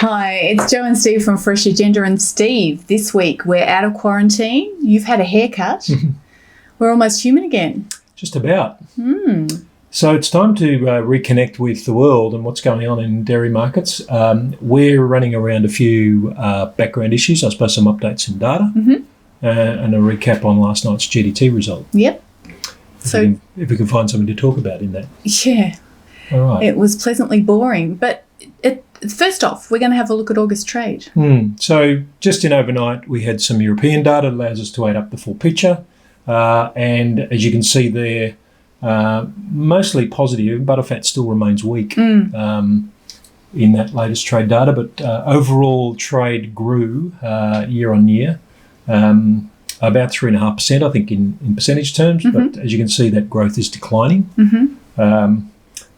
Hi, it's Joe and Steve from Freshagenda. And Steve, this week we're out of quarantine. You've had a haircut. We're almost human again. Just about. So it's time to reconnect with the world and what's going on in dairy markets. We're running around a few background issues, I suppose some updates in data, and a recap on last night's GDT result. Yep. If we can find something to talk about in that. Yeah. All right. It was pleasantly boring. But first off, we're going to have a look at August trade. So just in overnight, we had some European data that allows us to add up the full picture. And as you can see there, mostly positive. Butterfat still remains weak in that latest trade data, but overall trade grew year on year, about 3.5%, I think, in percentage terms. But as you can see, that growth is declining.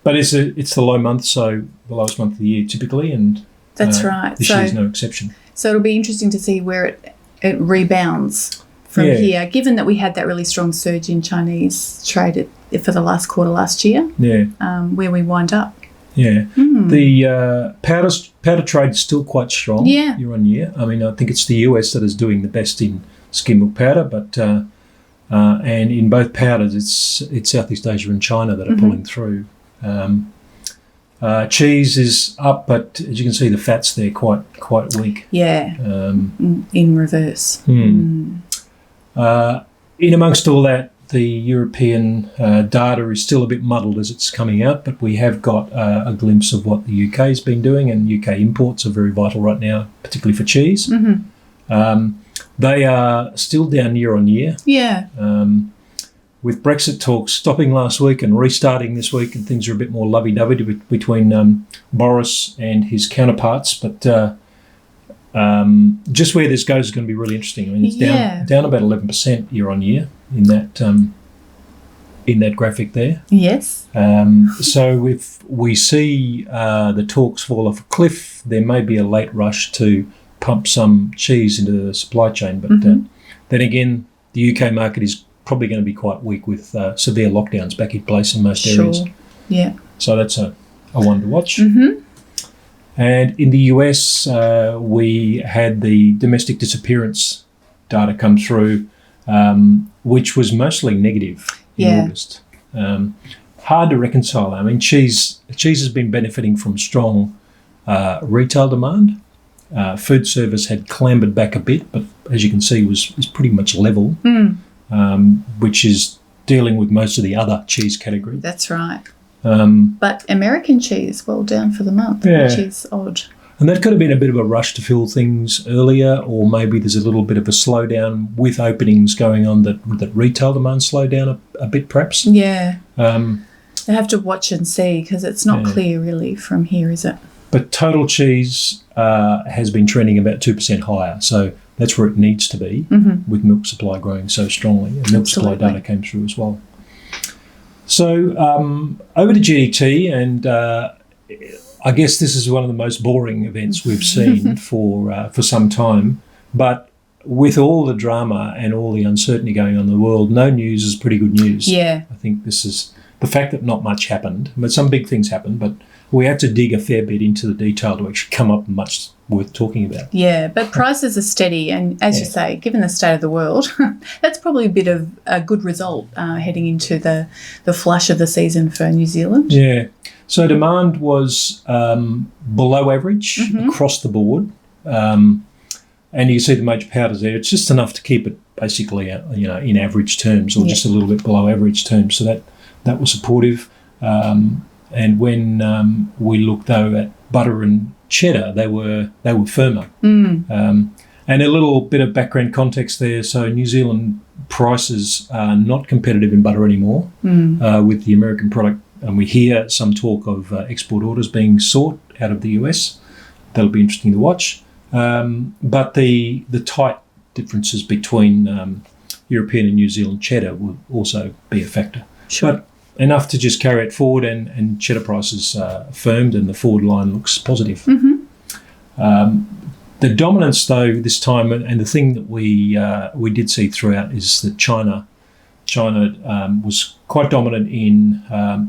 But it's the low month, so the lowest month of the year typically, and that's right. This year is no exception. So it'll be interesting to see where it rebounds from here, given that we had that really strong surge in Chinese trade for the last quarter last year, where we wind up. The powder trade is still quite strong year on year. I mean, I think it's the US that is doing the best in skim milk powder, but and in both powders, it's Southeast Asia and China that are pulling through. Cheese is up, but as you can see, the fat's there quite weak. In reverse. In amongst all that, the European data is still a bit muddled as it's coming out, but we have got a glimpse of what the UK has been doing, and UK imports are very vital right now, particularly for cheese. They are still down year on year. With Brexit talks stopping last week and restarting this week, and things are a bit more lovey-dovey between Boris and his counterparts, but just where this goes is going to be really interesting. I mean, it's down about 11% year on year in that graphic there. Yes. So if we see the talks fall off a cliff, there may be a late rush to pump some cheese into the supply chain. But then again, the UK market is probably going to be quite weak with severe lockdowns back in place in most areas. So that's a one to watch. And in the US, we had the domestic disappearance data come through, which was mostly negative in August. Hard to reconcile. I mean, cheese has been benefiting from strong retail demand. Food service had clambered back a bit, but as you can see, was pretty much level, which is dealing with most of the other cheese categories. That's right. But American cheese, well, down for the month, which is odd. And that could have been a bit of a rush to fill things earlier, or maybe there's a little bit of a slowdown with openings going on that retail demand slowed down a bit, perhaps. I have to watch and see because it's not clear really from here, is it? But total cheese has been trending about 2% higher, so that's where it needs to be with milk supply growing so strongly. And milk supply data came through as well. So over to GDT, and I guess this is one of the most boring events we've seen for some time. But with all the drama and all the uncertainty going on in the world, no news is pretty good news. I think this is the fact that not much happened. But some big things happened, but we had to dig a fair bit into the detail to actually come up with much worth talking about. But prices are steady, and as you say, given the state of the world, that's probably a bit of a good result heading into the flush of the season for New Zealand. So demand was below average across the board, and you can see the major powders there. It's just enough to keep it basically, in average terms, or just a little bit below average terms. So that was supportive. And when we looked though at butter and cheddar, they were firmer. And a little bit of background context there. So New Zealand prices are not competitive in butter anymore with the American product, and we hear some talk of export orders being sought out of the US. That'll be interesting to watch. But the tight differences between European and New Zealand cheddar will also be a factor. But enough to just carry it forward, and cheddar prices firmed, and the forward line looks positive. The dominance, though, this time, and the thing that we did see throughout, is that China was quite dominant in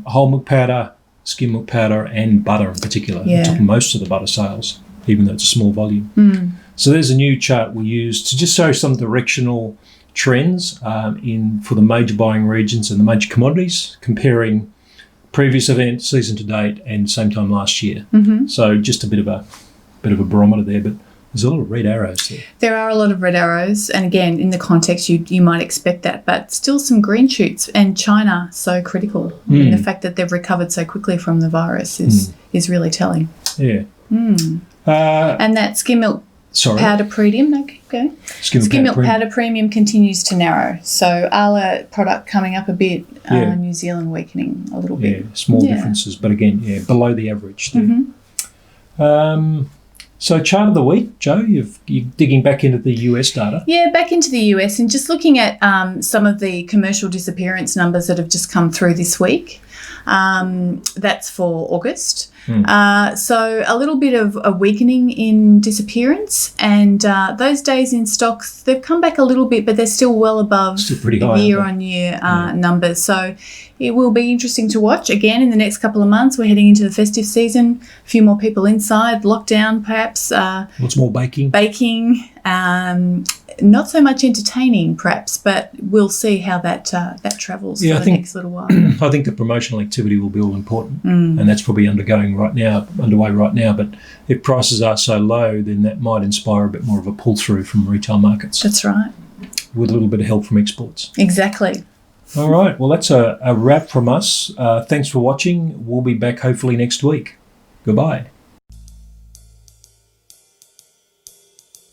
whole milk powder, skim milk powder, and butter in particular. It took most of the butter sales. even though it's a small volume. So there's a new chart we use to just show some directional trends for the major buying regions and the major commodities, comparing previous event, season to date, and same time last year. So just a bit of a barometer there, but there's a lot of red arrows there. There are a lot of red arrows, and again, in the context, you might expect that, but still some green shoots. And China, so critical. And the fact that they've recovered so quickly from the virus is really telling. Yeah. And that skim milk powder premium, no, keep going. Skim milk powder premium continues to narrow. So Arla product coming up a bit, New Zealand weakening a little bit. Yeah, small differences, but again, below the average there. So chart of the week, Joe, you're digging back into the US data. Yeah, back into the US and just looking at some of the commercial disappearance numbers that have just come through this week. That's for August. So a little bit of a weakening in disappearance, and those days in stocks, they've come back a little bit, but they're still well above year-on-year numbers. So it will be interesting to watch. Again, in the next couple of months, we're heading into the festive season, a few more people inside, lockdown perhaps. Lots more baking. Not so much entertaining, perhaps, but we'll see how that travels for the next little while. I think the promotional activity will be all important, and that's probably underway right now. But if prices are so low, then that might inspire a bit more of a pull-through from retail markets. That's right. With a little bit of help from exports. Exactly. All right. Well, that's a wrap from us. Thanks for watching. We'll be back hopefully next week. Goodbye.